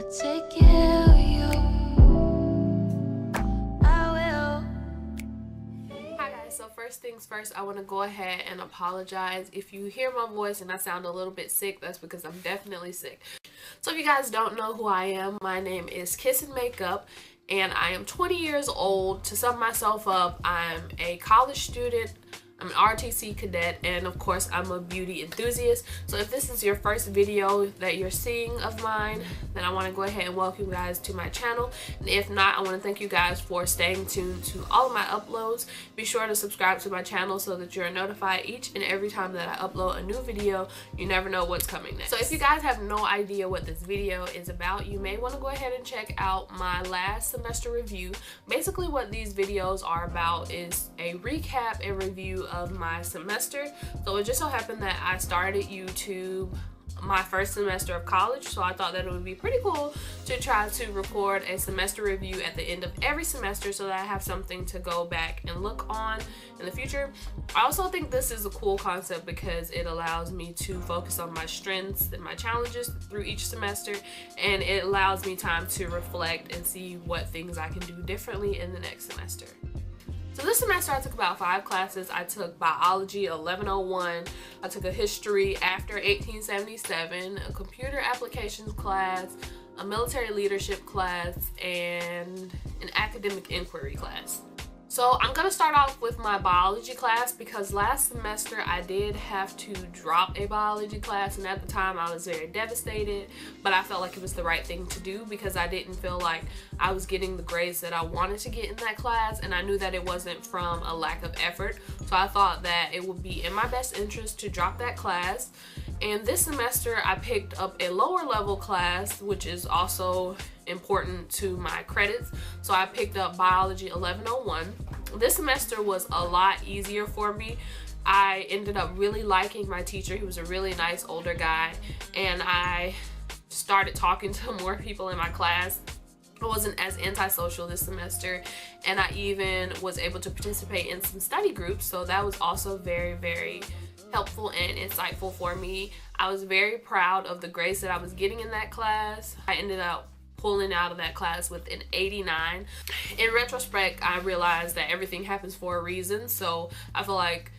take care of you. I will. Hi guys, so first things first, I want to go ahead and apologize if you hear my voice and I sound a little bit sick. That's because I'm definitely sick. So if you guys don't know who I am, my name is Kiss.Makeup and I am 20 years old. To sum myself up, I'm a college student, I'm an ROTC cadet, and of course I'm a beauty enthusiast. So if this is your first video that you're seeing of mine, then I want to go ahead and welcome you guys to my channel. And if not, I want to thank you guys for staying tuned to all of my uploads. Be sure to subscribe to my channel so that you're notified each and every time that I upload a new video. You never know what's coming next. So if you guys have no idea what this video is about, you may want to go ahead and check out my last semester review. Basically what these videos are about is a recap and review of my semester. So it just so happened that I started YouTube my first semester of college, so I thought that it would be pretty cool to try to record a semester review at the end of every semester so that I have something to go back and look on in the future. I also think this is a cool concept because it allows me to focus on my strengths and my challenges through each semester, and it allows me time to reflect and see what things I can do differently in the next semester. So this semester I took about 5 classes. I took biology 1101, I took a history after 1877, a computer applications class, a military leadership class, and an academic inquiry class. So I'm gonna start off with my biology class because last semester I did have to drop a biology class, and at the time I was very devastated, but I felt like it was the right thing to do because I didn't feel like I was getting the grades that I wanted to get in that class, and I knew that it wasn't from a lack of effort. So I thought that it would be in my best interest to drop that class. And this semester I picked up a lower level class, which is also important to my credits. So I picked up biology 1101. This semester was a lot easier for me. I ended up really liking my teacher. He was a really nice older guy, and I started talking to more people in my class. I wasn't as antisocial this semester, and I even was able to participate in some study groups, so that was also very helpful and insightful for me. I was very proud of the grades that I was getting in that class. I ended up pulling out of that class with an 89. In retrospect, I realized that everything happens for a reason, so I feel like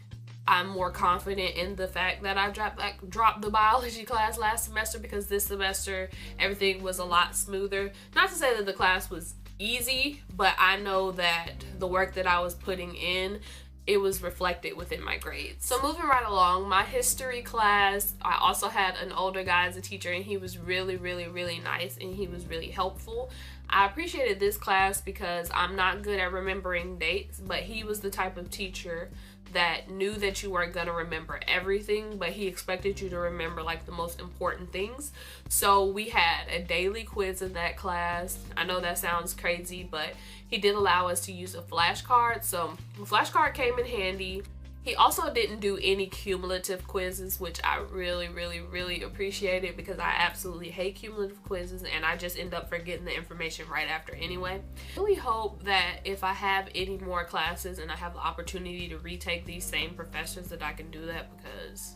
I'm more confident in the fact that I dropped the biology class last semester because this semester everything was a lot smoother. Not to say that the class was easy, but I know that the work that I was putting in, it was reflected within my grades. So moving right along, my history class, I also had an older guy as a teacher, and he was really nice, and he was really helpful. I appreciated this class because I'm not good at remembering dates, but he was the type of teacher that knew that you weren't gonna remember everything, but he expected you to remember like the most important things. So we had a daily quiz in that class. I know that sounds crazy, but he did allow us to use a flashcard, so the flashcard came in handy. He also didn't do any cumulative quizzes, which I really appreciated because I absolutely hate cumulative quizzes, and I just end up forgetting the information right after anyway. I really hope that if I have any more classes and I have the opportunity to retake these same professors, that I can do that because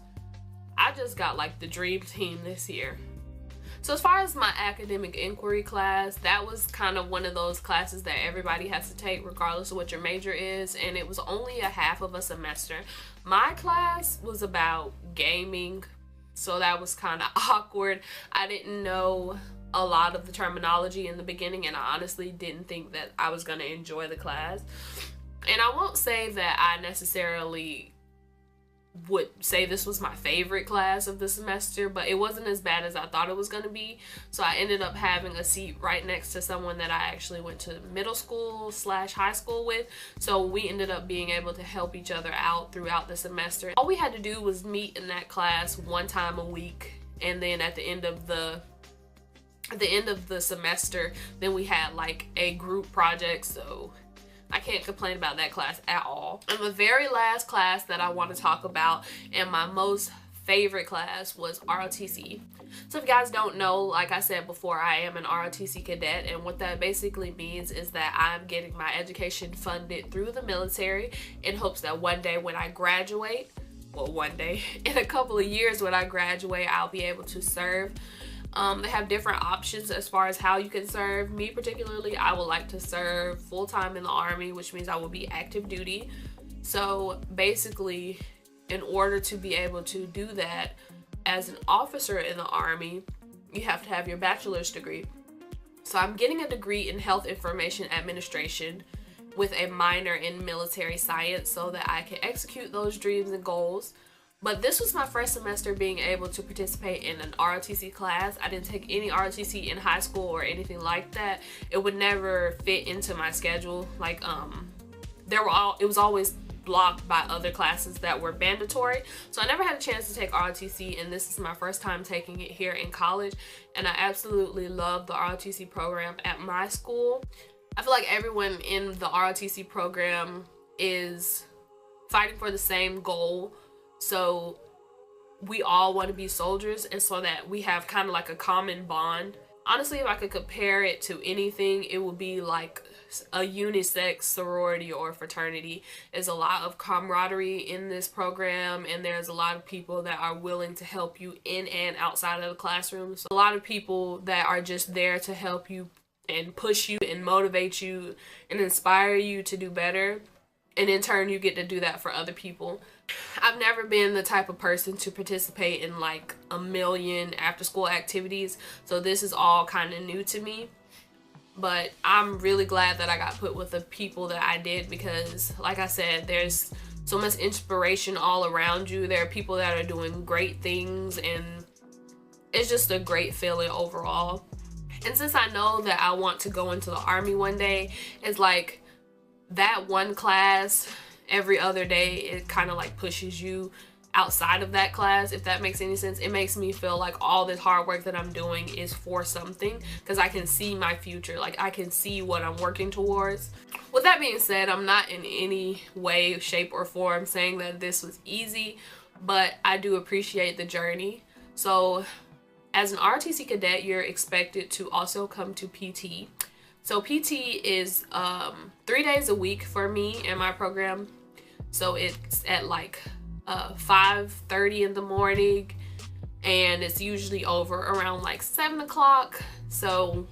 I just got like the dream team this year. So as far as my academic inquiry class, that was kind of one of those classes that everybody has to take regardless of what your major is, and it was only a half of a semester. My class was about gaming, so that was kind of awkward. I didn't know a lot of the terminology in the beginning, and I honestly didn't think that I was going to enjoy the class. And I won't say that I necessarily would say this was my favorite class of the semester, but it wasn't as bad as I thought it was going to be. So I ended up having a seat right next to someone that I actually went to middle school / high school with, so we ended up being able to help each other out throughout the semester. All we had to do was meet in that class one time a week, and then at the end of the semester, then we had like a group project, so I can't complain about that class at all. And the very last class that I want to talk about, and my most favorite class, was ROTC. So if you guys don't know, like I said before, I am an ROTC cadet, and what that basically means is that I'm getting my education funded through the military in hopes that one day when I graduate, well, one day, in a couple of years when I graduate, I'll be able to serve They have different options as far as how you can serve. Me particularly, I would like to serve full-time in the Army, which means I will be active duty. So basically, in order to be able to do that as an officer in the Army, you have to have your bachelor's degree. So I'm getting a degree in health information administration with a minor in military science so that I can execute those dreams and goals. But this was my first semester being able to participate in an ROTC class. I didn't take any ROTC in high school or anything like that. It would never fit into my schedule. Like, it was always blocked by other classes that were mandatory. So I never had a chance to take ROTC, and this is my first time taking it here in college. And I absolutely love the ROTC program at my school. I feel like everyone in the ROTC program is fighting for the same goal. So we all want to be soldiers, and so that we have kind of like a common bond. Honestly, if I could compare it to anything, it would be like a unisex sorority or fraternity. There's a lot of camaraderie in this program, and there's a lot of people that are willing to help you in and outside of the classroom. So a lot of people that are just there to help you and push you and motivate you and inspire you to do better. And in turn, you get to do that for other people. I've never been the type of person to participate in like a million after school activities. So this is all kind of new to me. But I'm really glad that I got put with the people that I did, because like I said, there's so much inspiration all around you. There are people that are doing great things, and it's just a great feeling overall. And since I know that I want to go into the Army one day, it's like that one class every other day, it kind of like pushes you outside of that class, if that makes any sense. It makes me feel like all this hard work that I'm doing is for something, because I can see my future. Like, I can see what I'm working towards. With that being said, I'm not in any way, shape, or form saying that this was easy, but I do appreciate the journey. So as an ROTC cadet, you're expected to also come to PT. So PT is 3 days a week for me and my program. So it's at like 5:30 in the morning, and it's usually over around like 7 o'clock. So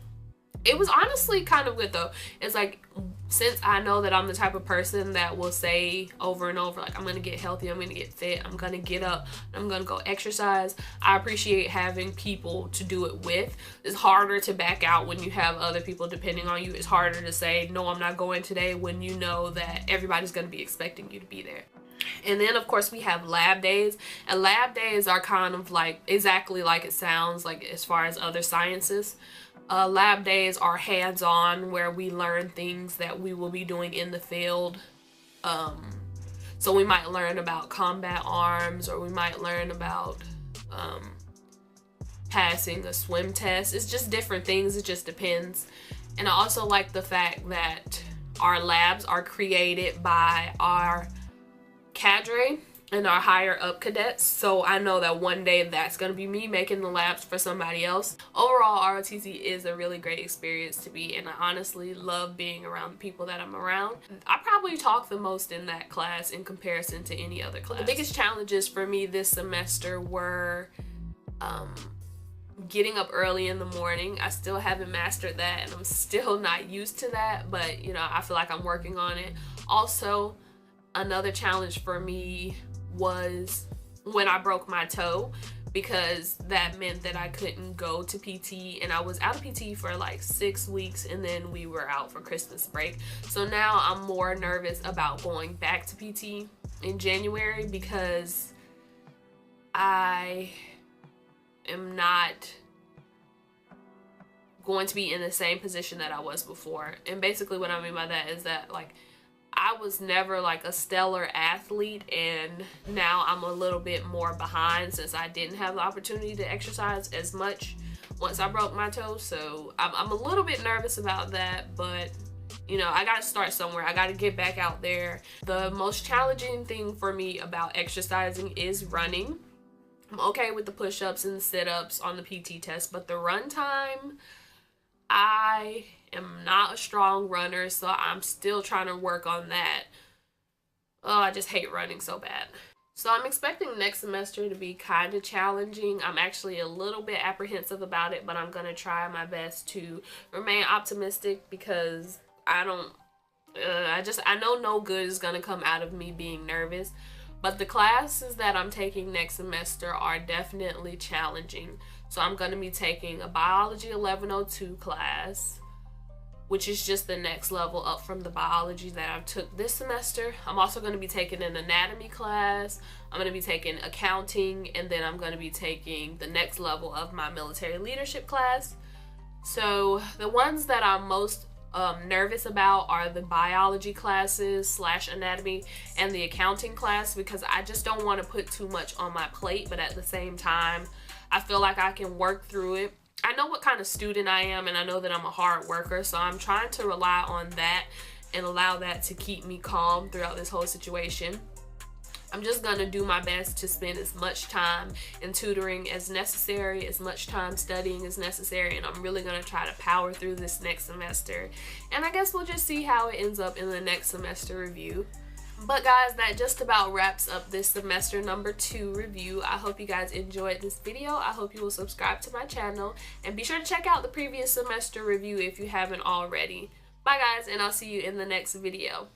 it was honestly kind of good though. It's like, since I know that I'm the type of person that will say over and over, like, I'm gonna get healthy, I'm gonna get fit, I'm gonna get up, I'm gonna go exercise, I appreciate having people to do it with. It's harder to back out when you have other people depending on you. It's harder to say, no, I'm not going today, when you know that everybody's gonna be expecting you to be there. And then of course we have lab days, and lab days are kind of like exactly like it sounds, like as far as other sciences. Lab days are hands-on, where we learn things that we will be doing in the field. So we might learn about combat arms, or we might learn about passing a swim test. It's just different things, it just depends. And I also like the fact that our labs are created by our cadre and our higher up cadets. So I know that one day that's going to be me making the labs for somebody else. Overall, ROTC is a really great experience to be, and I honestly love being around the people that I'm around. I probably talk the most in that class in comparison to any other class. The biggest challenges for me this semester were getting up early in the morning. I still haven't mastered that, and I'm still not used to that, but you know, I feel like I'm working on it. Also, another challenge for me was when I broke my toe, because that meant that I couldn't go to PT, and I was out of PT for like 6 weeks, and then we were out for Christmas break. So now I'm more nervous about going back to PT in January, because I am not going to be in the same position that I was before. And basically what I mean by that is that, like, I was never like a stellar athlete, and now I'm a little bit more behind since I didn't have the opportunity to exercise as much once I broke my toe. So I'm a little bit nervous about that, but you know, I gotta start somewhere. I gotta get back out there. The most challenging thing for me about exercising is running. I'm okay with the push-ups and the sit-ups on the PT test, but the run time, I am not a strong runner, so I'm still trying to work on that. Oh, I just hate running so bad. So I'm expecting next semester to be kind of challenging. I'm actually a little bit apprehensive about it, but I'm going to try my best to remain optimistic because I know no good is going to come out of me being nervous. But the classes that I'm taking next semester are definitely challenging. So I'm going to be taking a Biology 1102 class, which is just the next level up from the biology that I took this semester. I'm also going to be taking an anatomy class. I'm going to be taking accounting, and then I'm going to be taking the next level of my military leadership class. So the ones that I'm most nervous about are the biology classes / anatomy and the accounting class, because I just don't want to put too much on my plate, but at the same time, I feel like I can work through it. I know what kind of student I am, and I know that I'm a hard worker, so I'm trying to rely on that and allow that to keep me calm throughout this whole situation. I'm just going to do my best to spend as much time in tutoring as necessary, as much time studying as necessary, and I'm really going to try to power through this next semester. And I guess we'll just see how it ends up in the next semester review. But guys, that just about wraps up this semester number 2 review. I hope you guys enjoyed this video. I hope you will subscribe to my channel and be sure to check out the previous semester review if you haven't already. Bye guys, and I'll see you in the next video.